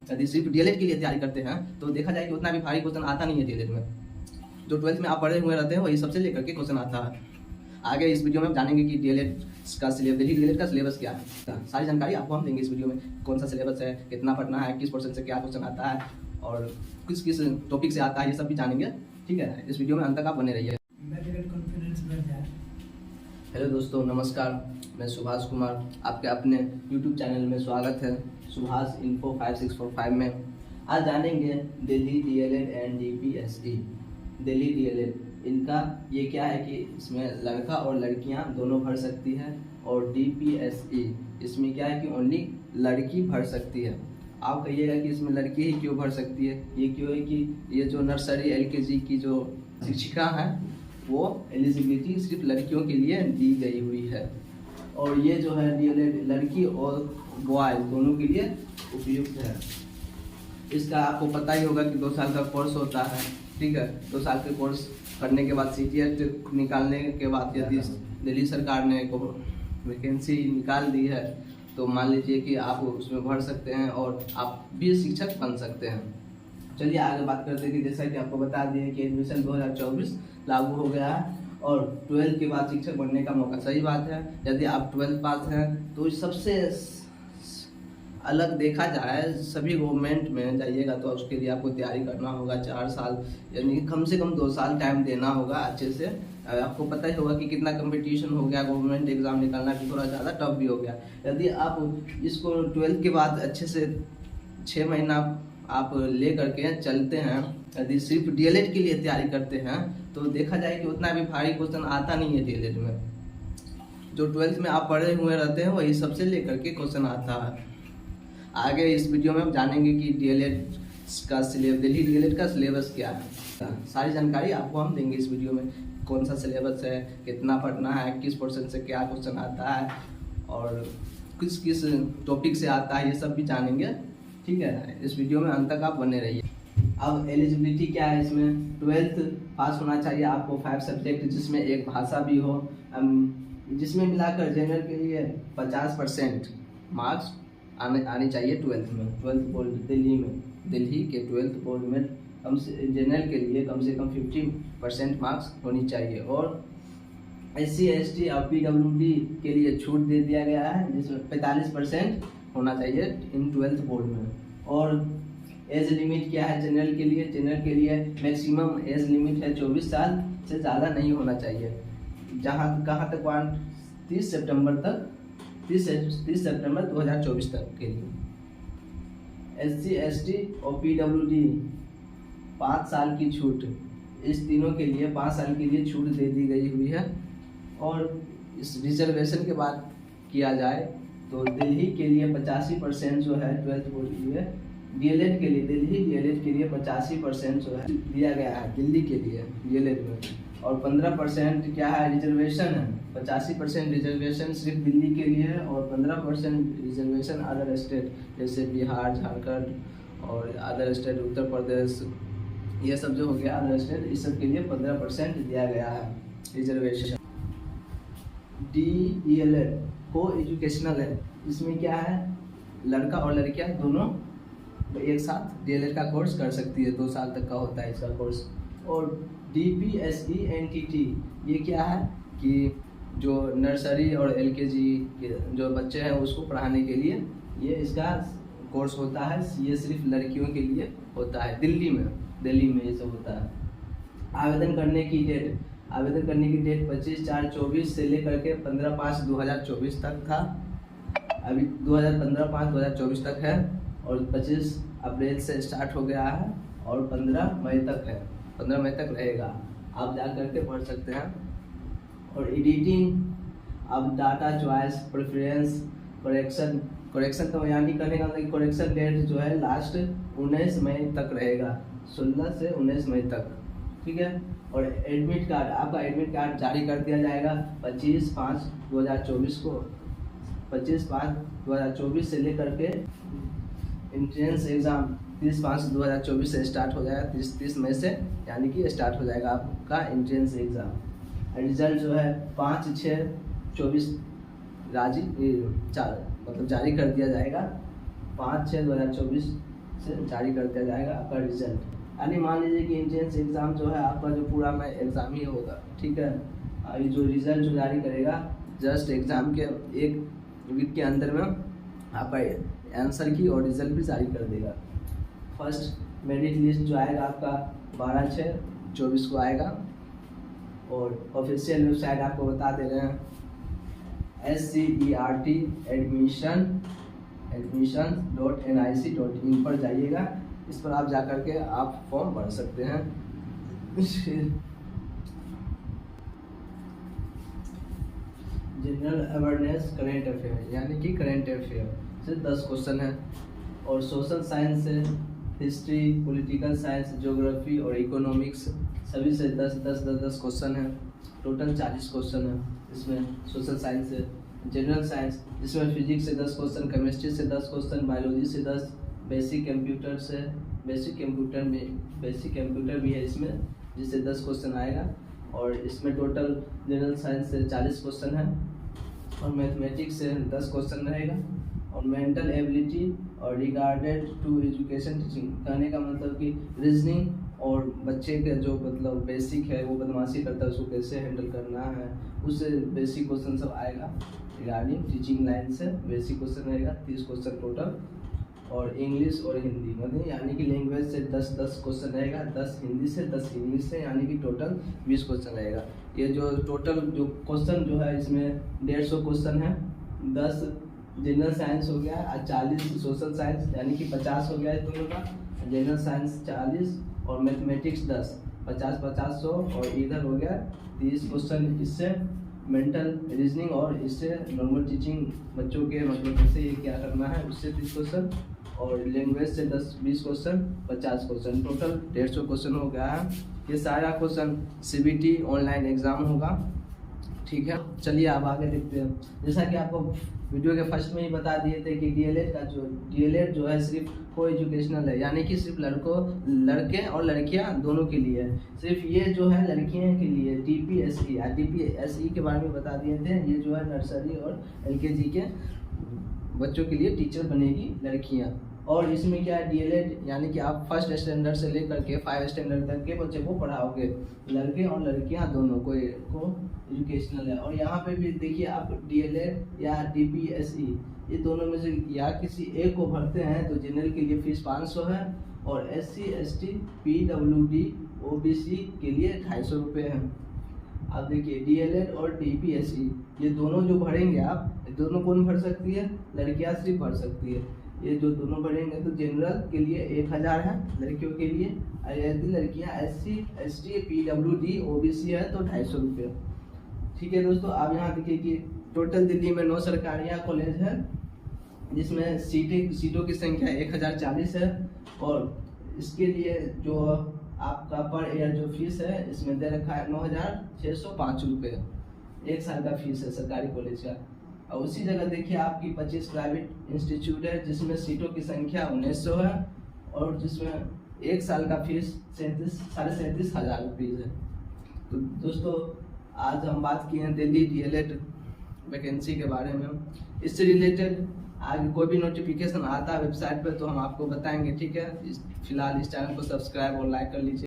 यदि सिर्फ डीएलएड के लिए तैयारी करते हैं तो देखा जाए कि उतना भी भारी क्वेश्चन आता नहीं है डीएलएड में। जो 12th में आप पढ़े हुए रहते हैं वही सबसे लेकर के क्वेश्चन आता है। आगे इस वीडियो में आप जानेंगे कि डीएलएड का सिलेबस, दिल्ली डीएलएड का सिलेबस क्या है। सारी जानकारी आपको हम देंगे इस वीडियो में। कौन सा सिलेबस है, कितना पढ़ना है, किस पोर्शन से क्या क्वेश्चन आता है और किस किस टॉपिक से आता है, ये सब भी जानेंगे। ठीक है, इस वीडियो में अंत तक आप बने रहिए। हेलो दोस्तों, नमस्कार। मैं सुभाष कुमार, आपके अपने यूट्यूब चैनल में स्वागत है, सुभाष इन्फो 5645 में। आज जानेंगे Delhi DElEd and DPSE. Delhi DElEd इनका ये क्या है कि इसमें लड़का और लड़कियां दोनों भर सकती है, और डीपीएसई इसमें क्या है कि ओनली लड़की भर सकती है। आप कहिएगा कि इसमें लड़की ही क्यों भर सकती है। ये क्यों है कि ये जो नर्सरी एलकेजी की जो शिक्षिका हैं वो एलिजिबिलिटी सिर्फ लड़कियों के लिए दी गई हुई है, और ये जो है डीएलएड लड़की और बॉयज दोनों के लिए उपयुक्त है। इसका आपको पता ही होगा कि 2 साल का कोर्स होता है। ठीक है, 2 साल के कोर्स करने के बाद सीटीएट निकालने के बाद यदि दिल्ली सरकार ने को वैकेंसी निकाल दी है तो मान लीजिए कि आप उसमें भर सकते हैं और आप भी शिक्षक बन सकते हैं। चलिए आगे बात करते हैं कि जैसा कि आपको बता दिए कि एडमिशन 2024 लागू हो गया है और 12th के बाद शिक्षक बनने का मौका। सही बात है, यदि आप 12th पास हैं तो सबसे अलग देखा जाए सभी गवर्नमेंट में जाइएगा तो उसके लिए आपको तैयारी करना होगा 4 साल, यानी कम से कम 2 साल टाइम देना होगा अच्छे से। आपको पता ही होगा कि कितना कंपटीशन हो गया, गवर्नमेंट एग्जाम निकालना भी थोड़ा ज़्यादा टफ भी हो गया। यदि आप इसको 12th के बाद अच्छे से 6 महीना आप ले करके चलते हैं, यदि सिर्फ डीएलएड के लिए तैयारी करते हैं तो देखा जाए कि उतना भी भारी क्वेश्चन आता नहीं है डीएलएड में। जो 12th में आप पढ़े हुए रहते हैं वही सबसे लेकर के क्वेश्चन आता है। आगे इस वीडियो में हम जानेंगे कि डीएलएड का सिलेबस, दिल्ली डीएलएड का सिलेबस क्या है। सारी जानकारी आपको हम देंगे इस वीडियो में। कौन सा सिलेबस है, कितना पढ़ना है, किस पोर्शन से क्या क्वेश्चन आता है और किस किस टॉपिक से आता है, ये सब भी जानेंगे। ठीक है, इस वीडियो में अंत तक आप बने रहिए। अब एलिजिबिलिटी क्या है इसमें, 12th पास होना चाहिए आपको 5 सब्जेक्ट जिसमें एक भाषा भी हो, जिसमें मिलाकर जनरल के लिए 50% मार्क्स आनी चाहिए 12th में। 12th बोर्ड दिल्ली के 12th बोर्ड में कम से जनरल के लिए कम से कम 50% मार्क्स होनी चाहिए। और SC ST और PWD के लिए छूट दे दिया गया है जिसमें 45% होना चाहिए इन 12th बोर्ड में। और एज लिमिट क्या है जनरल के लिए, जनरल के लिए मैक्सिमम एज लिमिट है 24 साल से ज़्यादा नहीं होना चाहिए। कहाँ तक 30 सितंबर तक, 30 सितंबर 2024 तक के लिए। SC ST और PWD 5 साल की छूट, इस तीनों के लिए 5 साल के लिए छूट दे दी गई हुई है। और इस रिजर्वेशन के बात किया जाए तो दिल्ली के लिए 85% जो है 12th बोर्ड के लिए, डीएलएड के लिए दिल्ली डीएलएड के लिए 85% जो है दिया गया है दिल्ली के लिए डीएलएड में। और 15% क्या है रिजर्वेशन है। 85% रिजर्वेशन सिर्फ दिल्ली के लिए है और 15% रिजर्वेशन अदर स्टेट जैसे बिहार, झारखंड और अदर स्टेट उत्तर प्रदेश, ये सब जो हो गया अदर स्टेट, इस सब के लिए 15% दिया गया है रिजर्वेशन। डीएलएड को एजुकेशनल है, इसमें क्या है लड़का और लड़कियां दोनों एक साथ डीएलएड का कोर्स कर सकती है। 2 साल तक का होता है इसका कोर्स। और डीपीएसई एनटीटी ये क्या है कि जो नर्सरी और एलकेजी के जो बच्चे हैं उसको पढ़ाने के लिए ये इसका कोर्स होता है। ये सिर्फ लड़कियों के लिए होता है, दिल्ली में ये सब होता है। आवेदन करने की डेट 25/4/24 से लेकर के 15/5/2024 तक था। अभी 15/5/2024 तक है और 25 अप्रैल से स्टार्ट हो गया है और 15 मई तक है, 15 मई तक रहेगा। आप जा करके पढ़ सकते हैं। और एडिटिंग, अब डाटा चॉइस, प्रेफरेंस, करेक्शन तो यानी करने का मतलब करेक्शन डेट जो है लास्ट 19 मई तक रहेगा, 16 से 19 मई तक। ठीक है। और एडमिट कार्ड, आपका एडमिट कार्ड जारी कर दिया जाएगा 25/5/2024 को। 25/5/2024 से लेकर के एंट्रेंस एग्ज़ाम 30/5/2024 से स्टार्ट हो जाएगा, 30 मई से यानी कि स्टार्ट हो जाएगा आपका एंट्रेंस एग्ज़ाम। रिजल्ट जो है 5/6/24 जारी कर दिया जाएगा। 5/6/2024 से जारी कर दिया जाएगा आपका रिजल्ट। यानी मान लीजिए कि एंट्रेंस एग्ज़ाम जो है आपका जो पूरा में एग्ज़ाम ही होगा, ठीक है। ये जो रिजल्ट जो जारी करेगा जस्ट एग्ज़ाम के 1 वीक के अंदर में आपका आंसर की और रिजल्ट भी जारी कर देगा। फर्स्ट मेरिट लिस्ट जो आएगा आपका 12/6/24 को आएगा और ऑफिशियल वेबसाइट आपको बता दे रहे हैं SCERT admission.nic.in पर जाइएगा। इस पर आप जाकर के आप फॉर्म भर सकते हैं। जनरल अवेयरनेस करेंट अफेयर यानी कि करेंट अफेयर से 10 क्वेश्चन है और सोशल साइंस से हिस्ट्री, पॉलिटिकल साइंस, ज्योग्राफी और इकोनॉमिक्स सभी से 10 क्वेश्चन है। टोटल 40 क्वेश्चन है इसमें। सोशल साइंस से जनरल साइंस जिसमें फिजिक्स से 10 क्वेश्चन, केमिस्ट्री से 10 क्वेश्चन, बायोलॉजी से 10, बेसिक कंप्यूटर से बेसिक कंप्यूटर भी है इसमें जिससे 10 क्वेश्चन आएगा। और इसमें टोटल जनरल साइंस से 40 क्वेश्चन है और मैथमेटिक्स से 10 क्वेश्चन रहेगा। और मेंटल एबिलिटी और रिगार्डेड टू एजुकेशन टीचिंग कहने का मतलब कि रीजनिंग और बच्चे के जो मतलब बेसिक है वो बदमाशी करता है उसको कैसे हैंडल करना है उससे बेसिक क्वेश्चन सब आएगा। रिगार्डिंग टीचिंग लाइन से बेसिक क्वेश्चन रहेगा 30 क्वेश्चन टोटल। और इंग्लिश और हिंदी मतलब यानी कि लैंग्वेज से 10 क्वेश्चन रहेगा, 10 हिंदी से 10 इंग्लिश से यानी कि टोटल 20 क्वेश्चन रहेगा। ये जो टोटल जो क्वेश्चन जो है इसमें 150 क्वेश्चन है। 10 जनरल साइंस हो गया और 40 सोशल साइंस यानी कि 50 हो गया है दोनों का। जनरल साइंस 40 और मैथमेटिक्स 10, 50 100 और इधर हो गया 30 क्वेश्चन। इससे मेंटल रीजनिंग और इससे नॉर्मल टीचिंग बच्चों के मतलब कैसे ये क्या करना है उससे 30 क्वेश्चन और लैंग्वेज से 10-20 क्वेश्चन 50 क्वेश्चन टोटल 150 क्वेश्चन हो गया है। ये सारा क्वेश्चन CBT ऑनलाइन एग्ज़ाम होगा, ठीक है। चलिए अब आगे देखते हैं। जैसा कि आपको वीडियो के फर्स्ट में ही बता दिए थे कि DLED जो है सिर्फ को एजुकेशनल है यानी कि सिर्फ लड़के और लड़कियां दोनों के लिए है। सिर्फ ये जो है लड़कियों के लिए DPSE के बारे में बता दिए थे। ये जो है नर्सरी और LKG के बच्चों के लिए टीचर बनेगी लड़कियां। और इसमें क्या है DLED यानी कि आप फर्स्ट स्टैंडर्ड से लेकर के 5 स्टैंडर्ड तक के बच्चे को पढ़ाओगे, लड़के और लड़कियां दोनों को एजुकेशनल है। और यहाँ पे भी देखिए आप DLED या DPSE ये दोनों में से या किसी एक को भरते हैं तो जनरल के लिए फीस 500 है और SC ST PWD OBC के लिए 250 रुपये है। आप देखिए DLED और DPSE ये दोनों जो भरेंगे आप, दोनों कौन भर सकती है? लड़कियां सिर्फ भर सकती है। ये जो दोनों भरेंगे तो जनरल के लिए 1000 है लड़कियों के लिए, और यदि लड़कियां SC ST PWD OBC है तो 250 रुपये, ठीक है दोस्तों। आप यहाँ देखिए कि टोटल दिल्ली में 9 सरकारी कॉलेज है जिसमें सीटों की संख्या 1040 है। और इसके लिए जो आपका पर ईयर जो फीस है इसमें दे रखा है 9605 रुपये, 1 साल का फीस है सरकारी कॉलेज का। और उसी जगह देखिए आपकी 25 प्राइवेट इंस्टीट्यूट है जिसमें सीटों की संख्या 1900 है और जिसमें 1 साल का फीस 37,500 रुपये है। तो दोस्तों आज हम बात किए हैं दिल्ली DLED वैकेंसी के बारे में। इससे रिलेटेड आगे कोई भी नोटिफिकेशन आता है वेबसाइट पर तो हम आपको बताएंगे, ठीक है। फिलहाल इस चैनल को सब्सक्राइब और लाइक कर लीजिए।